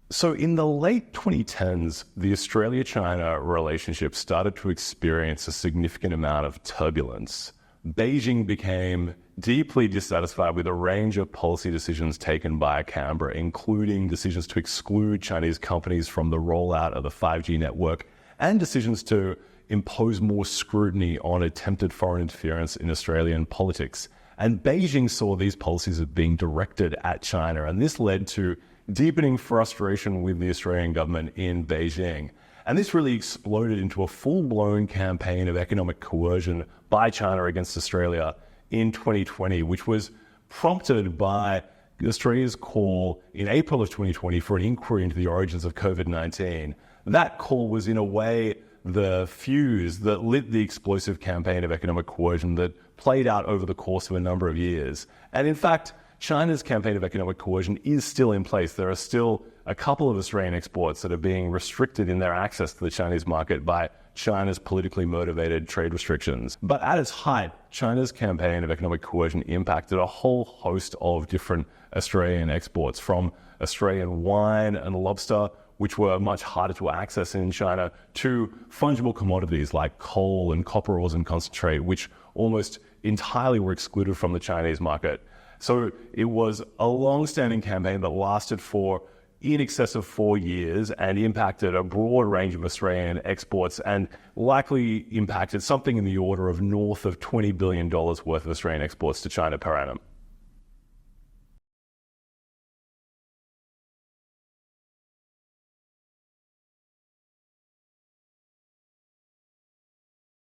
So in the late 2010s, the Australia-China relationship started to experience a significant amount of turbulence. Beijing became deeply dissatisfied with a range of policy decisions taken by Canberra, including decisions to exclude Chinese companies from the rollout of the 5G network and decisions to impose more scrutiny on attempted foreign interference in Australian politics. And Beijing saw these policies as being directed at China, and this led to deepening frustration with the Australian government in Beijing. And this really exploded into a full-blown campaign of economic coercion by China against Australia in 2020, which was prompted by Australia's call in April of 2020 for an inquiry into the origins of COVID-19. That call was, in a way, the fuse that lit the explosive campaign of economic coercion that played out over the course of a number of years. And in fact, China's campaign of economic coercion is still in place. There are still a couple of Australian exports that are being restricted in their access to the Chinese market by China's politically motivated trade restrictions. But at its height, China's campaign of economic coercion impacted a whole host of different Australian exports, from Australian wine and lobster, which were much harder to access in China, to fungible commodities like coal and copper ores and concentrate, which almost entirely were excluded from the Chinese market. So it was a long-standing campaign that lasted for in excess of 4 years and impacted a broad range of Australian exports and likely impacted something in the order of north of $20 billion worth of Australian exports to China per annum.